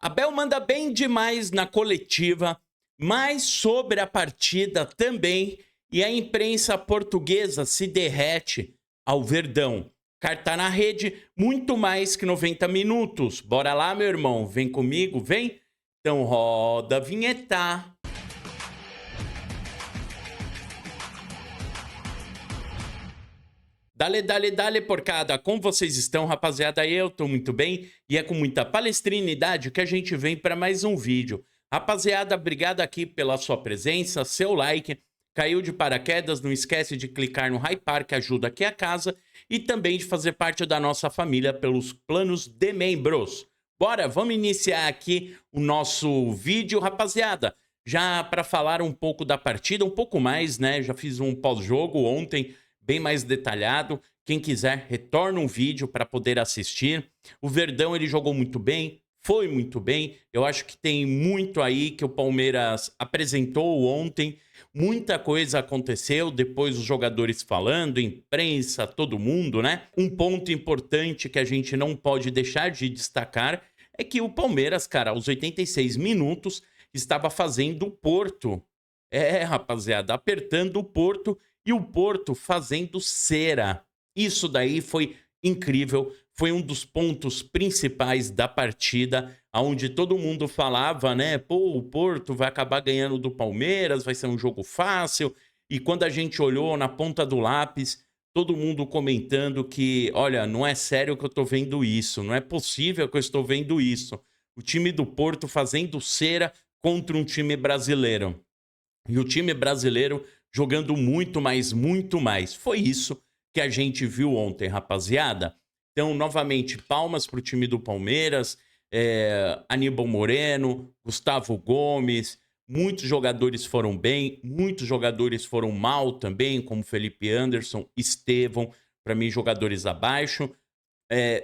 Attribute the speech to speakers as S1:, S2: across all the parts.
S1: Abel manda bem demais na coletiva, mas sobre a partida também, e a imprensa portuguesa se derrete ao Verdão. Carta na rede, muito mais que 90 minutos. Bora lá, meu irmão, vem comigo, vem? Então roda a vinheta. Dale, dale, dale, porcada. Como vocês estão, rapaziada? Eu tô muito bem e é com muita palestrinidade que a gente vem para mais um vídeo. Rapaziada, obrigado aqui pela sua presença, seu like. Caiu de paraquedas, não esquece de clicar no Hypar, que ajuda aqui a casa, e também de fazer parte da nossa família pelos planos de membros. Bora, vamos iniciar aqui o nosso vídeo, rapaziada. Já para falar um pouco da partida, um pouco mais, né? Já fiz um pós-jogo ontem, bem mais detalhado. Quem quiser, retorna um vídeo para poder assistir. O Verdão, ele jogou muito bem, foi muito bem. Eu acho que tem muito aí que o Palmeiras apresentou ontem. Muita coisa aconteceu, depois os jogadores falando, imprensa, todo mundo, né? Um ponto importante que a gente não pode deixar de destacar é que o Palmeiras, cara, aos 86 minutos, estava fazendo o Porto. É, rapaziada, apertando o Porto e o Porto fazendo cera. Isso daí foi incrível, foi um dos pontos principais da partida, onde todo mundo falava, né? Pô, o Porto vai acabar ganhando do Palmeiras, vai ser um jogo fácil. E quando a gente olhou na ponta do lápis, todo mundo comentando que, olha, não é sério que eu tô vendo isso, não é possível que eu estou vendo isso. O time do Porto fazendo cera contra um time brasileiro. E o time brasileiro jogando muito mais, muito mais. Foi isso que a gente viu ontem, rapaziada. Então, novamente, palmas para o time do Palmeiras, Aníbal Moreno, Gustavo Gomes, muitos jogadores foram bem, muitos jogadores foram mal também, como Felipe Anderson, Estevão, para mim, jogadores abaixo.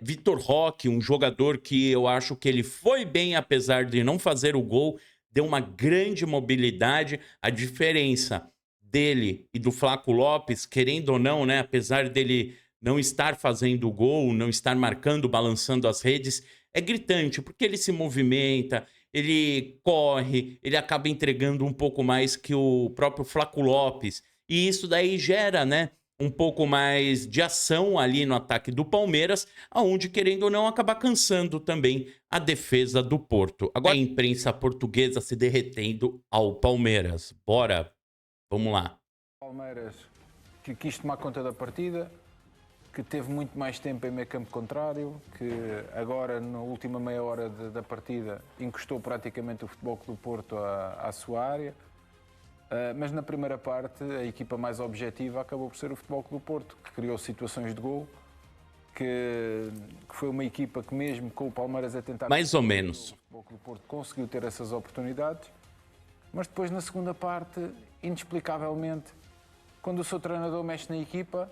S1: Vitor Roque, um jogador que eu acho que ele foi bem, apesar de não fazer o gol, deu uma grande mobilidade. A diferença dele e do Flaco Lopes, querendo ou não, né, apesar dele não estar fazendo o gol, não estar marcando, balançando as redes, é gritante, porque ele se movimenta, ele corre, ele acaba entregando um pouco mais que o próprio Flaco Lopes. E isso daí gera, né, um pouco mais de ação ali no ataque do Palmeiras, aonde, querendo ou não, acaba cansando também a defesa do Porto. Agora a imprensa portuguesa se derretendo ao Palmeiras. Bora, vamos lá.
S2: Palmeiras que quis tomar conta da partida, que teve muito mais tempo em meio campo contrário, que agora, na última meia hora da partida, encostou praticamente o Futebol Clube do Porto à sua área. Mas na primeira parte, a equipa mais objetiva acabou por ser o Futebol Clube do Porto, que criou situações de gol, que foi uma equipa que mesmo com o Palmeiras a tentar...
S1: Mais ou menos.
S2: O Futebol Clube do Porto conseguiu ter essas oportunidades, mas depois na segunda parte, inexplicavelmente, quando o seu treinador mexe na equipa,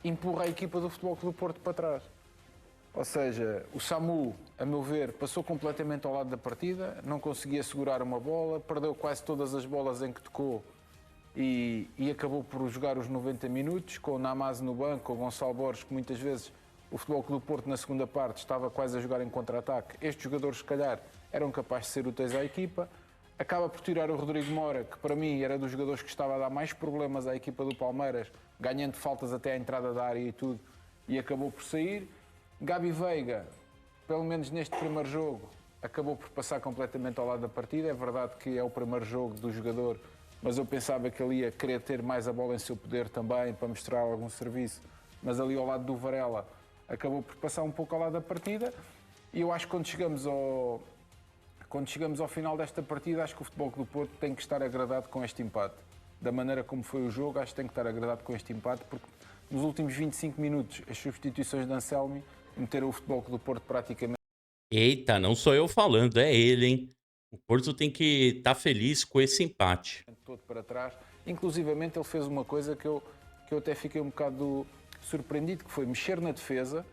S2: empurra a equipa do Futebol Clube do Porto para trás. Ou seja, o Samu, a meu ver, passou completamente ao lado da partida, não conseguia segurar uma bola, perdeu quase todas as bolas em que tocou e acabou por jogar os 90 minutos, com o Namaz no banco, com o Gonçalo Borges, que muitas vezes o Futebol Clube do Porto na segunda parte estava quase a jogar em contra-ataque. Estes jogadores, se calhar, eram capazes de ser úteis à equipa. Acaba por tirar o Rodrigo Moura, que para mim era dos jogadores que estava a dar mais problemas à equipa do Palmeiras, ganhando faltas até à entrada da área e tudo, e acabou por sair. Gabi Veiga, pelo menos neste primeiro jogo, acabou por passar completamente ao lado da partida. É verdade que é o primeiro jogo do jogador, mas eu pensava que ele ia querer ter mais a bola em seu poder também, para mostrar algum serviço. Mas ali ao lado do Varela, acabou por passar um pouco ao lado da partida. E eu acho que quando chegamos ao final desta partida, acho que o Futebol Clube do Porto tem que estar agradado com este empate. Da maneira como foi o jogo, acho que tem que estar agradado com este empate, porque nos últimos 25 minutos, as substituições de Anselmi meteram o Futebol Clube do Porto praticamente...
S1: Eita, não sou eu falando, é ele, hein? O Porto tem que estar feliz com esse empate.
S2: todo para trás. Inclusivamente ele fez uma coisa que eu até fiquei um bocado surpreendido, que foi mexer na defesa,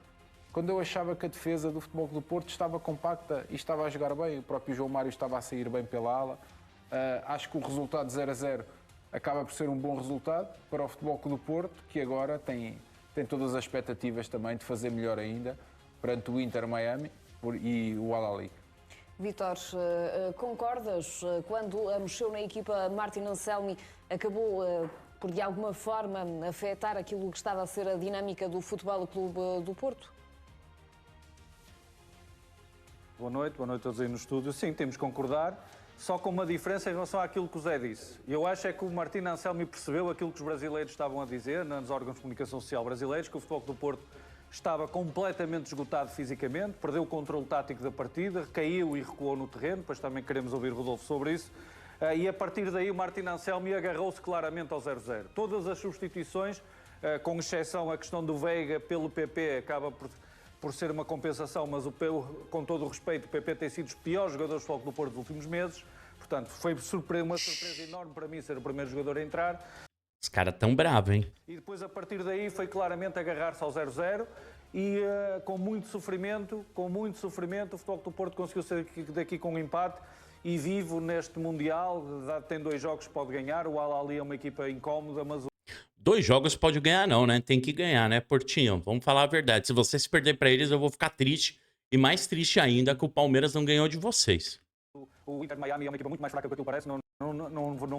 S2: quando eu achava que a defesa do Futebol Clube do Porto estava compacta e estava a jogar bem. O próprio João Mário estava a sair bem pela ala. Acho que o resultado 0-0 acaba por ser um bom resultado para o Futebol Clube do Porto, que agora tem todas as expectativas também de fazer melhor ainda perante o Inter Miami e o Al-Ahly.
S3: Vítor, concordas? Quando mexeu na equipa, Martin Anselmi acabou por de alguma forma afetar aquilo que estava a ser a dinâmica do Futebol Clube do Porto?
S4: Boa noite a todos aí no estúdio. Sim, temos que concordar, só com uma diferença em relação àquilo que o Zé disse. Eu acho é que o Martin Anselmi percebeu aquilo que os brasileiros estavam a dizer, nos órgãos de comunicação social brasileiros, que o Futebol do Porto estava completamente esgotado fisicamente, perdeu o controle tático da partida, caiu e recuou no terreno, depois também queremos ouvir Rodolfo sobre isso. E a partir daí o Martin Anselmi agarrou-se claramente ao 0-0. Todas as substituições, com exceção a questão do Veiga pelo PP, acaba por ser uma compensação, mas com todo o respeito, o PP tem sido os piores jogadores do Futebol do Porto dos últimos meses. Portanto, foi uma surpresa enorme para mim ser o primeiro jogador a entrar.
S1: Os caras tão bravos, hein?
S4: E depois, a partir daí, foi claramente agarrar-se ao 0-0 e com muito sofrimento, o Futebol do Porto conseguiu sair daqui com um empate e vivo neste Mundial. Tem 2 jogos que pode ganhar, o Al-Ahly é uma equipa incómoda, mas
S1: 2 jogos pode ganhar não, né? Tem que ganhar, né, Portinho? Vamos falar a verdade. Se vocês perder pra eles, eu vou ficar triste. E mais triste ainda que o Palmeiras não ganhou de vocês.
S4: O Inter de Miami é uma equipa muito mais fraca do que aquilo parece, não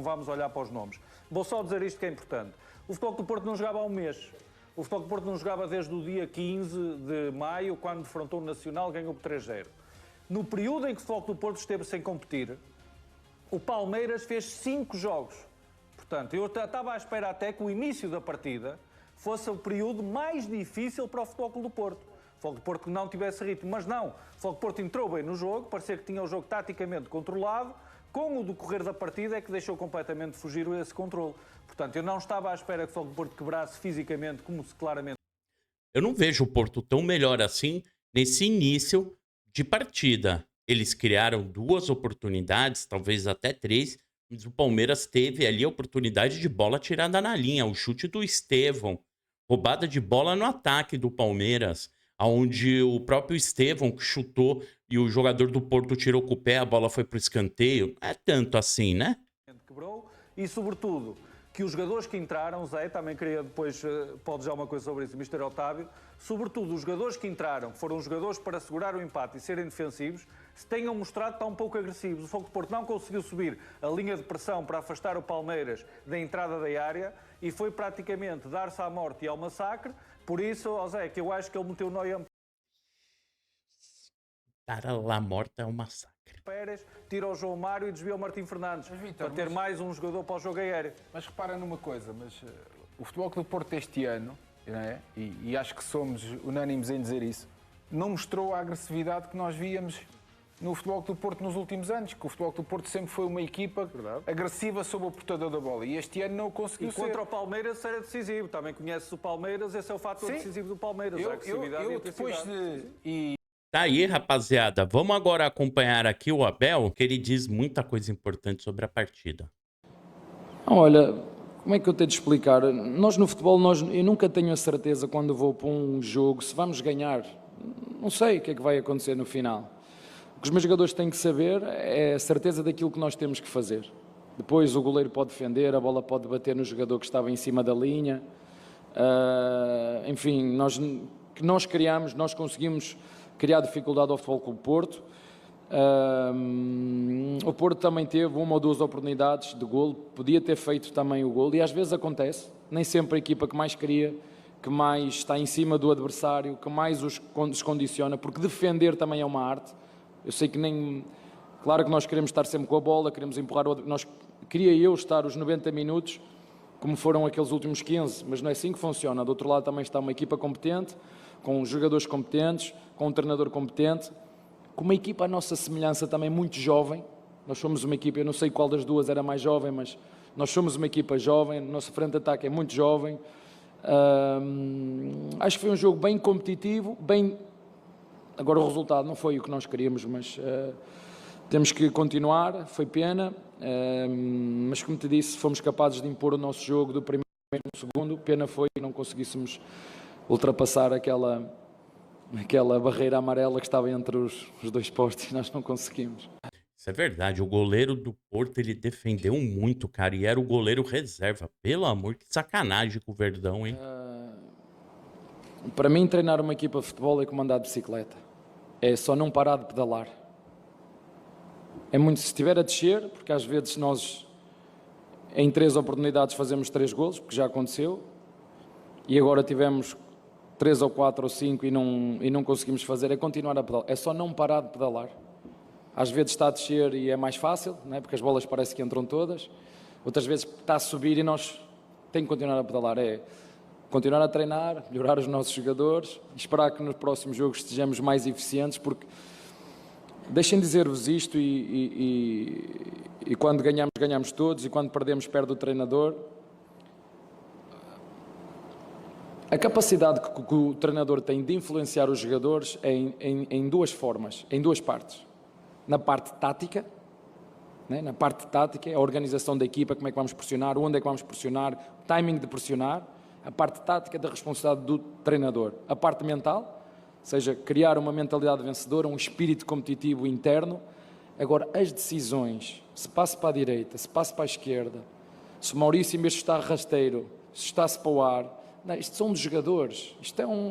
S4: vamos olhar para os nomes. Vou só dizer isto que é importante. O Futebol do Porto não jogava há um mês. O Futebol do Porto não jogava desde o dia 15 de maio, quando defrontou o Nacional, ganhou por 3-0. No período em que o Futebol do Porto esteve sem competir, o Palmeiras fez 5 jogos. Portanto, eu estava à espera até que o início da partida fosse o período mais difícil para o Futebol do Porto. O Futebol do Porto não tivesse ritmo, mas não. O Futebol do Porto entrou bem no jogo, parecia que tinha o jogo taticamente controlado. Com o decorrer da partida é que deixou completamente fugir esse controle. Portanto, eu não estava à espera que o Futebol do Porto quebrasse fisicamente, como se claramente...
S1: Eu não vejo o Porto tão melhor assim nesse início de partida. Eles criaram 2 oportunidades, talvez até 3, mas o Palmeiras teve ali a oportunidade de bola tirada na linha. O chute do Estevão, roubada de bola no ataque do Palmeiras, onde o próprio Estevão que chutou e o jogador do Porto tirou com o pé, a bola foi pro escanteio. Não é tanto assim, né?
S4: Quebrou e, sobretudo, que os jogadores que entraram, Zé, também queria depois, pode dizer alguma coisa sobre isso, Mr. Otávio, sobretudo os jogadores que entraram, que foram jogadores para segurar o empate e serem defensivos, se tenham mostrado tão pouco agressivos. O Futebol do Porto não conseguiu subir a linha de pressão para afastar o Palmeiras da entrada da área e foi praticamente dar-se à morte e ao massacre. Por isso, Zé, que eu acho que ele meteu o Neuer
S1: Cara, lá morta é um massacre.
S4: Pérez, tira o João Mário e desvia o Martim Fernandes,
S2: Vítor,
S4: para ter mais um jogador para o jogo aéreo.
S2: Mas repara numa coisa, o Futebol do Porto este ano, não é? E acho que somos unânimes em dizer isso, não mostrou a agressividade que nós víamos no Futebol do Porto nos últimos anos, que o Futebol do Porto sempre foi uma equipa agressiva sob o portador da bola e este ano não conseguiu ser.
S4: Contra o Palmeiras era decisivo, também conheces o Palmeiras, esse é o fator decisivo do Palmeiras, a agressividade e a
S2: depois de...
S1: Tá aí, rapaziada. Vamos agora acompanhar aqui o Abel, que ele diz muita coisa importante sobre a partida.
S5: Olha, como é que eu tenho de explicar? Nós no futebol, eu nunca tenho a certeza quando vou para um jogo se vamos ganhar. Não sei o que é que vai acontecer no final. O que os meus jogadores têm que saber é a certeza daquilo que nós temos que fazer. Depois o goleiro pode defender, a bola pode bater no jogador que estava em cima da linha. Enfim, nós criamos, nós conseguimos criar dificuldade ao Futebol Clube Porto. O Porto também teve 1 ou 2 oportunidades de golo, podia ter feito também o golo, e às vezes acontece, nem sempre a equipa que mais cria, que mais está em cima do adversário, que mais os condiciona, porque defender também é uma arte. Eu sei que claro que nós queremos estar sempre com a bola, queremos empurrar, queria eu estar os 90 minutos, como foram aqueles últimos 15, mas não é assim que funciona. Do outro lado também está uma equipa competente, com jogadores competentes, com um treinador competente, com uma equipa à nossa semelhança também muito jovem. Nós somos uma equipa, eu não sei qual das duas era mais jovem, mas nós somos uma equipa jovem, o nosso frente de ataque é muito jovem. Acho que foi um jogo bem competitivo, agora o resultado não foi o que nós queríamos, mas temos que continuar, foi pena, mas como te disse, fomos capazes de impor o nosso jogo do primeiro e do segundo, pena foi que não conseguíssemos ultrapassar aquela barreira amarela que estava entre os 2 postes e nós não conseguimos.
S1: Isso é verdade, o goleiro do Porto, ele defendeu muito, cara, e era o goleiro reserva. Pelo amor, que sacanagem com o Verdão, hein?
S5: Para mim, treinar uma equipa de futebol é como andar de bicicleta. É só não parar de pedalar. É muito se estiver a descer, porque às vezes nós em 3 oportunidades fazemos 3 golos, porque já aconteceu, e agora tivemos 3 ou 4 ou 5 e não conseguimos fazer, é continuar a pedalar, é só não parar de pedalar. Às vezes está a descer e é mais fácil, não é? Porque as bolas parece que entram todas, outras vezes está a subir e nós temos que continuar a pedalar, é continuar a treinar, melhorar os nossos jogadores, esperar que nos próximos jogos estejamos mais eficientes, porque deixem dizer-vos isto e quando ganhamos, ganhamos todos, e quando perdemos, perde o treinador. A capacidade que o treinador tem de influenciar os jogadores é em 2 formas, em 2 partes. Na parte tática, né? Na parte tática, a organização da equipa, como é que vamos pressionar, onde é que vamos pressionar, timing de pressionar. A parte tática da responsabilidade do treinador. A parte mental, ou seja, criar uma mentalidade vencedora, um espírito competitivo interno. Agora, as decisões, se passa para a direita, se passa para a esquerda, se o Maurício, em vez de estar rasteiro, se está-se para o ar, não, isto são dos jogadores.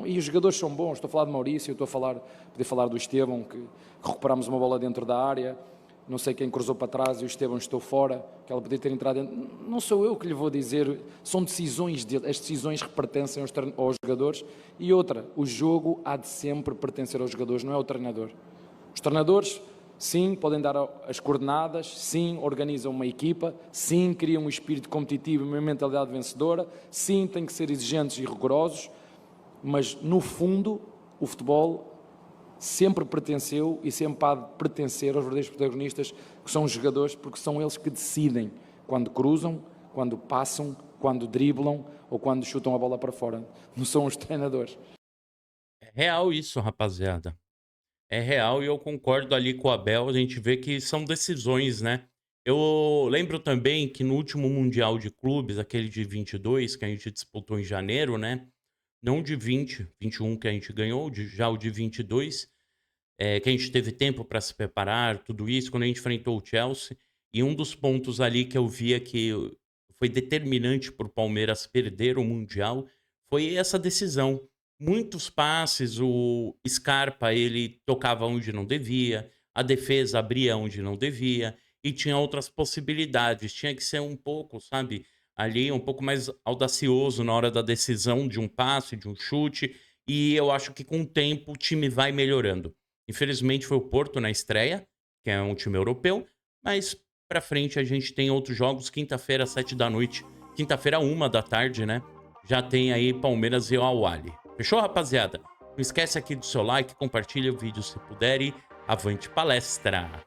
S5: E os jogadores são bons. Estou a falar de Maurício, estou a poder falar do Estevão, que recuperámos uma bola dentro da área. Não sei quem cruzou para trás e o Estevão estou fora, que ela podia ter entrado dentro. Não sou eu que lhe vou dizer, são decisões dele, as decisões pertencem aos jogadores. E outra, o jogo há de sempre pertencer aos jogadores, não é ao treinador. Os treinadores, sim, podem dar as coordenadas, sim, organizam uma equipa, sim, criam um espírito competitivo e uma mentalidade vencedora, sim, têm que ser exigentes e rigorosos, mas no fundo, o futebol sempre pertenceu e sempre há de pertencer aos verdadeiros protagonistas, que são os jogadores, porque são eles que decidem quando cruzam, quando passam, quando driblam ou quando chutam a bola para fora. Não são os treinadores.
S1: É real isso, rapaziada. É real e eu concordo ali com o Abel. A gente vê que são decisões, né? Eu lembro também que no último Mundial de Clubes, aquele de 22, que a gente disputou em janeiro, né? Não de 20, 21 que a gente ganhou, já o de 22, que a gente teve tempo para se preparar, tudo isso, quando a gente enfrentou o Chelsea. E um dos pontos ali que eu via que foi determinante para o Palmeiras perder o Mundial foi essa decisão. Muitos passes, o Scarpa, ele tocava onde não devia, a defesa abria onde não devia, e tinha outras possibilidades. Tinha que ser um pouco, sabe, ali um pouco mais audacioso na hora da decisão de um passe, de um chute, e eu acho que com o tempo o time vai melhorando. Infelizmente foi o Porto na estreia, que é um time europeu, mas pra frente a gente tem outros jogos, quinta-feira, 7 da noite, quinta-feira, 1 da tarde, né? Já tem aí Palmeiras e Al-Ahly. Fechou, rapaziada? Não esquece aqui do seu like, compartilha o vídeo se puder e avante palestra!